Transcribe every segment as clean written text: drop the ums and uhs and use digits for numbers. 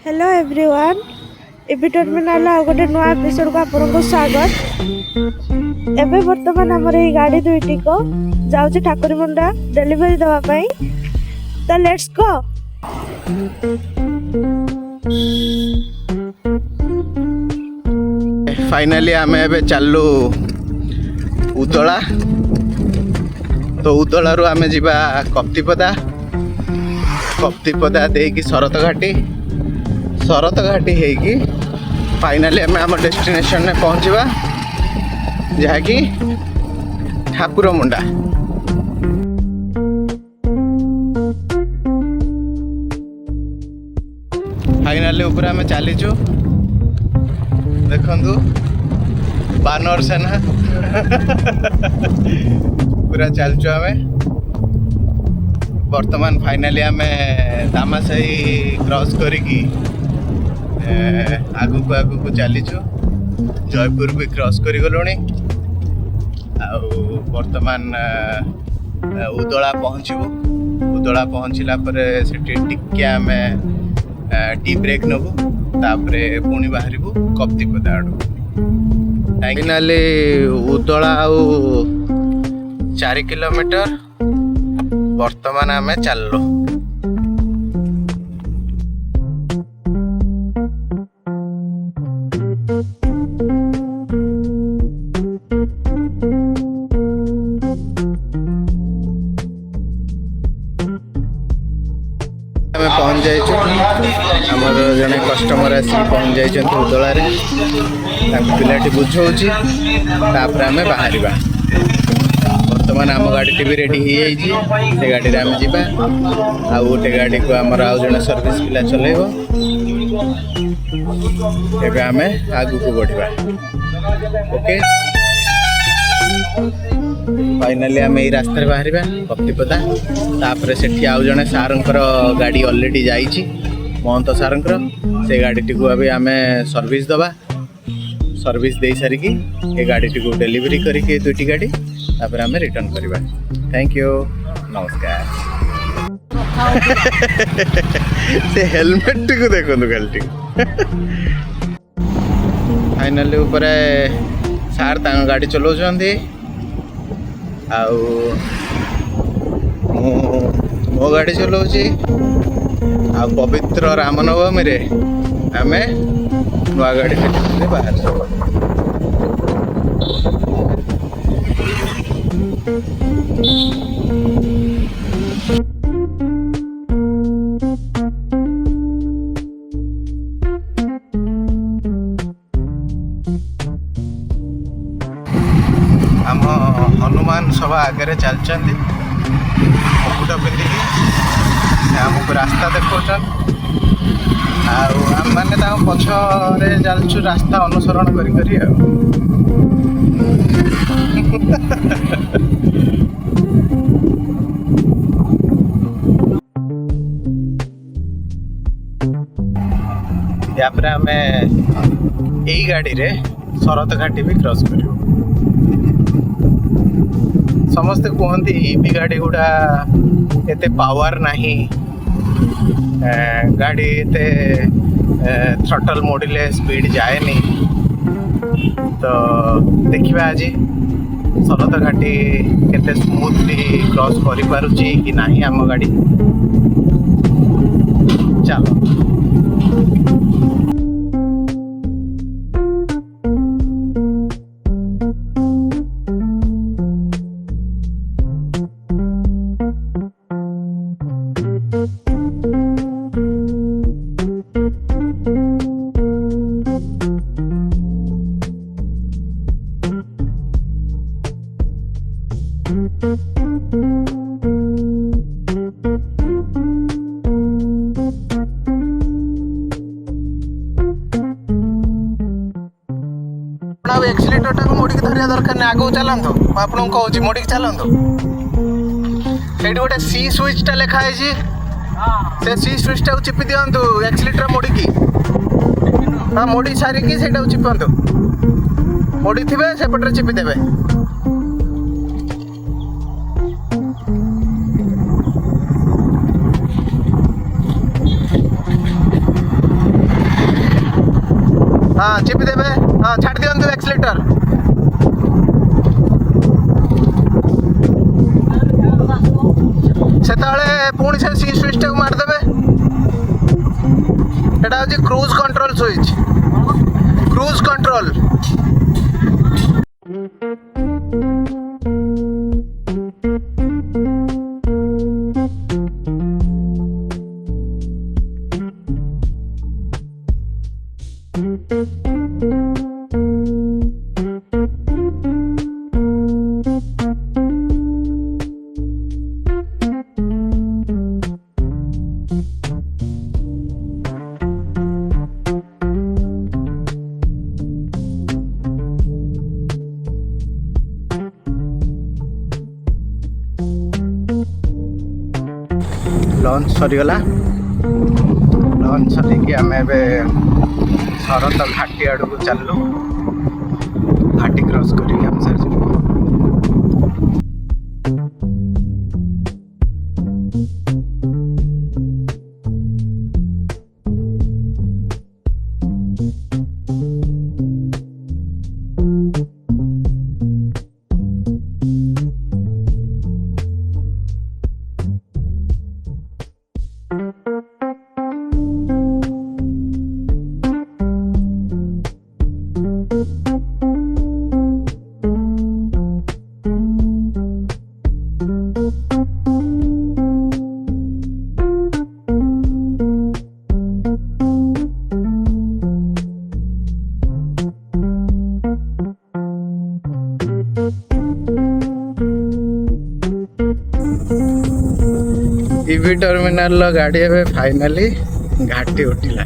Hello everyone एबिटरमिनाल गोटे नुआ episode को आपको स्वागत। एबे वर्तमान हमर এই गाड़ी दुईटी को जाउची ठाकुरमुंडा डेलीवरी देवा पई। तो लेट्स गो। फाइनली आम ए चलू उदला। तो उदल रु आम जा कप्तिपदा कप्तिपदा देकी शरत घाटी होगी फाइनाली आम आम डेस्टिनेशन में पहुँचवा जहाँकि ठाकुरमुंडा। फाइनाली ऊपर आम चलीचु देखु बानर सेना पूरा चलचु आम वर्तमान फाइनाली आम दामासाही क्रॉस करिकी आगु आगु चलीचु जयपुर भी क्रॉस कर गलुणी। वर्तमान उदला पहुँचबू। उदला पहुँचला टिके आम टी ब्रेक नबू तापरे पुणी बाहरबू कप्तिपदा आड़ू। फाइनाली उदला 4 किलोमीटर वर्तमान आम चललो। पहुँच जाइए आमर जड़े कस्टमर आसिक पहुँच जाइए उदलार पिलाटी बुझाऊँगी आम बाहर। वर्तमान आम गाड़ी भी रेडी हो से गाड़ी आम जा आ गोटे गाड़ी को आमर आउ जड़े सर्विस पिला चलेब। एबे आम आगु को बढ़ा ओके। फाइनाली आम यही रास्तार बाहर कप्तिपदा तापर से आउ जड़े सार गाड़ी अलरेडी जाइए महंत सार से गाड़ी टी अभी आम सर्विस दबा। सर्विस दे सारिकी ये गाड़ी टी को डेलीवरी करके दुईटी गाड़ी तापर आम रिटर्न करवा। थैंक यू नमस्कार। से हेलमेट टी को देखो खाली फाइनाली ऊपर सार गाड़ी चलाउछंती मो गाड़ी चलाऊँगी। आ पवित्र रामनवमी रे आम नुआ गाड़ी बाहर आम हनुमान सभा आगे चलती मुकुट पिंधिकी आमको रास्ता देखा आम मैंने पछरे चलचु रास्ता अनुसरण करी यापर आम यही गाड़ी रे शरत घाटी भी क्रॉस कर। समस्ते कहते ईवी गाड़ी गुड़ा एते पावर नहीं गाड़ी एते थ्रटल मोड़िले स्पीड जाए नहीं। तो देखिबा आज शरत घाटी केते स्मूथली क्रॉस करि पारुची कि नहीं आम गाड़ी। चलो एक्सीलेटर टाक मोड़ी धरिया दरकार नहीं आगू चलतु आपको कहूँ मोड़ी चलतु से गोटे सी स्विच टा लिखाई से सी स्विच टाक चिपी दिंतु एक्सीलेटर मोड़ी हाँ मोड़ी सारिकी से चिपंतु मोड़ी थे सेपटे चिपी देवे। हाँ चिपी देवे हाँ छाड़ दियंतु एक्सीलेटर सेताले पुणी से सी स्विच टाक मार देबे एटा होची cruise control switch cruise control launch सरीगला लंच सरिकी आम शरत घाटी आड़ को चलू घाटी क्रॉस करिक आम सारी ईवी टर्मिनाल गाड़ी ए फाइनाली घाटी उठिला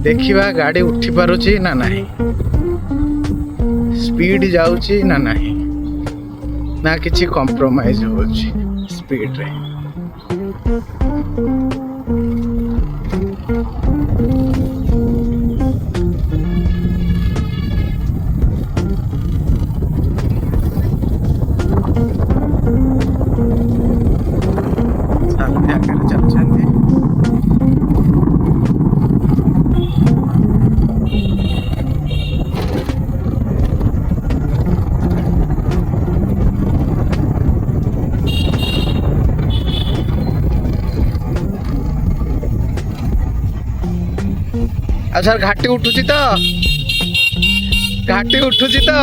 देखिबा गाड़ी उठी पारुची ना नहीं स्पीड जाउची ना नहीं ना किछि कॉम्प्रोमाइज होची स्पीड रे अच्छा घाटी उठुची तो घाटी उठुची तो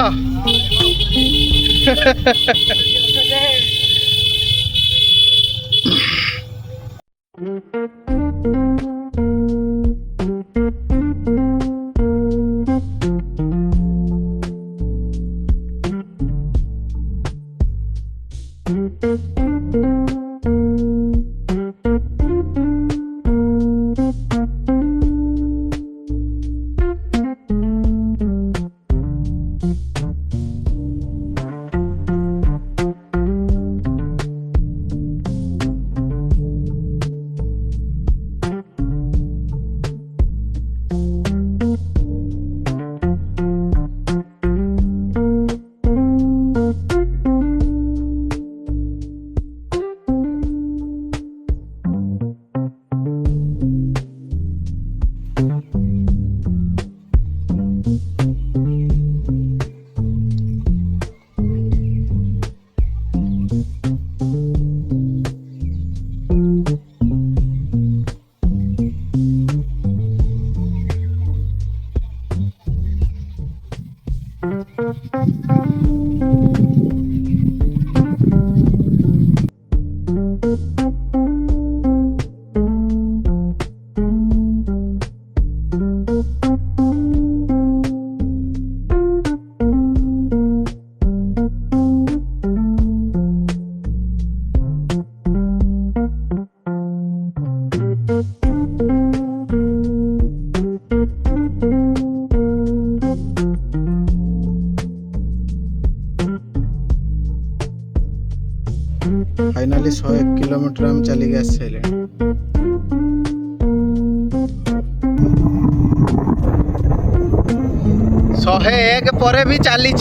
फाइनाली 101 किलोमीटर हम चली गए सारे 101 पर भी चली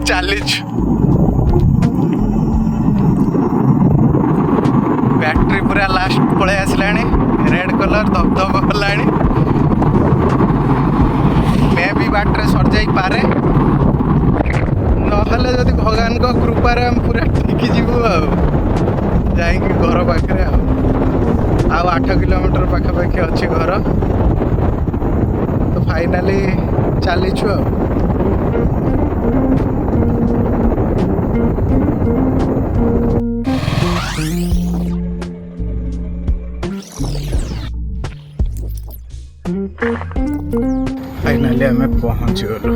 ଚାଲିଛୁ। ବ୍ୟାଟେରୀ ପୁରା ଲାଷ୍ଟ ପଳେଇ ଆସିଲାଣି, ରେଡ୍ କଲର ଧବଧବ ହେଲାଣି। ମେ ବି ବାଟରେ ସରିଯାଇପାରେ, ନହେଲେ ଯଦି ଭଗବାନଙ୍କ କୃପାରେ ଆମେ ପୁରା ଠିକ୍ ଯିବୁ ଆଉ ଯାଇକି ଘର ପାଖରେ। ଆଉ 8 କିଲୋମିଟର ପାଖାପାଖି ଅଛି ଘର। ତ ଫାଇନାଲି ଚାଲିଛୁ ଆଉ। ଫାଇନାଲି ଆମେ ପହଞ୍ଚିଗଲୁ।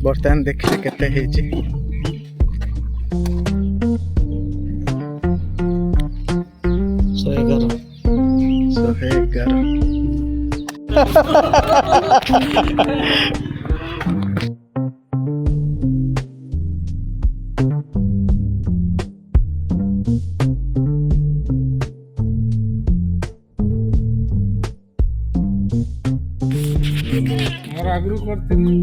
ବର୍ତ୍ତମାନ ଦେଖିଲେ କେତେ ହେଇଛି। ଶହେ ଏଗାର। ମୋର ଆଗରୁ କରିଥିଲି।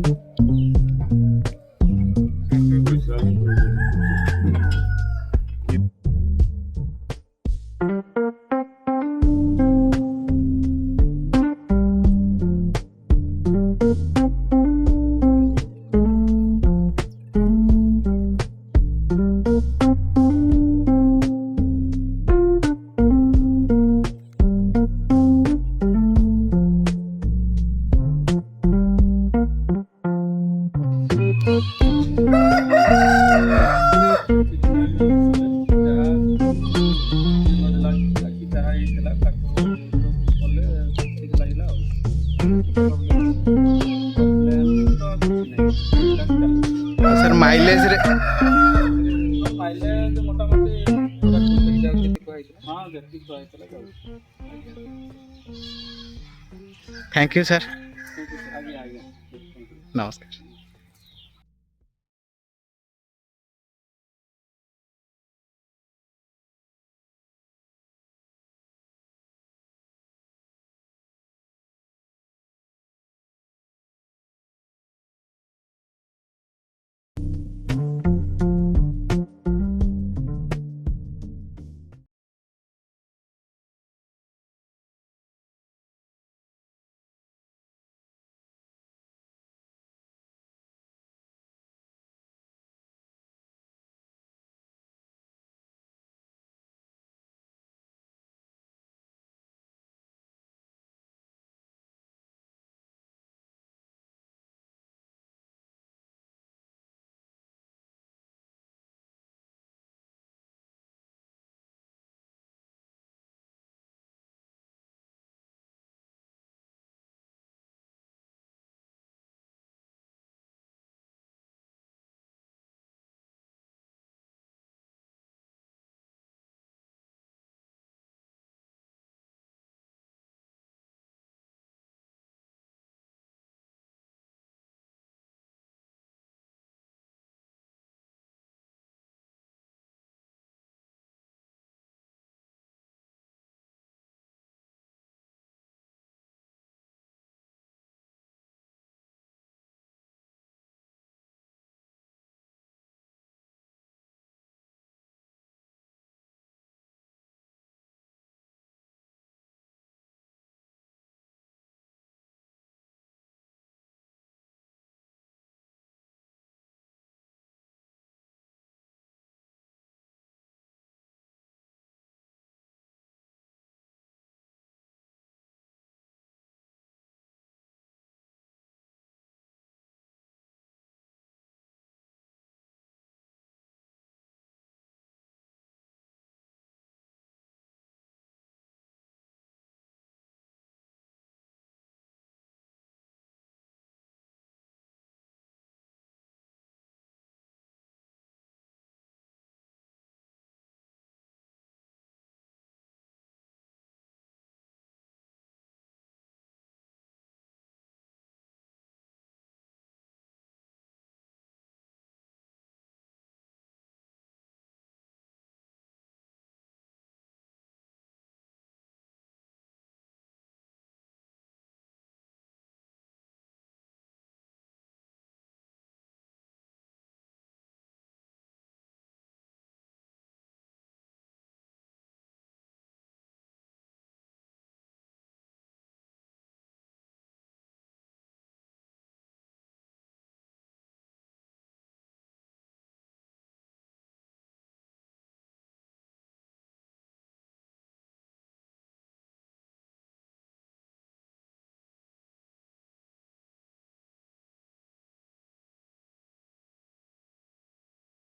सर माइलेज रे ମାଇଲେଜ ମୋଟାମୋଟି ପୁରା ଠିକ୍ ହେଇଯାଉଛି। ଯେତିକି କହିଥିଲା, ହଁ ଯେତିକି କହିଥିଲା ଯାଉଛି। Thank you sir. ଆଜ୍ଞା ଆଜ୍ଞା। नमस्कार।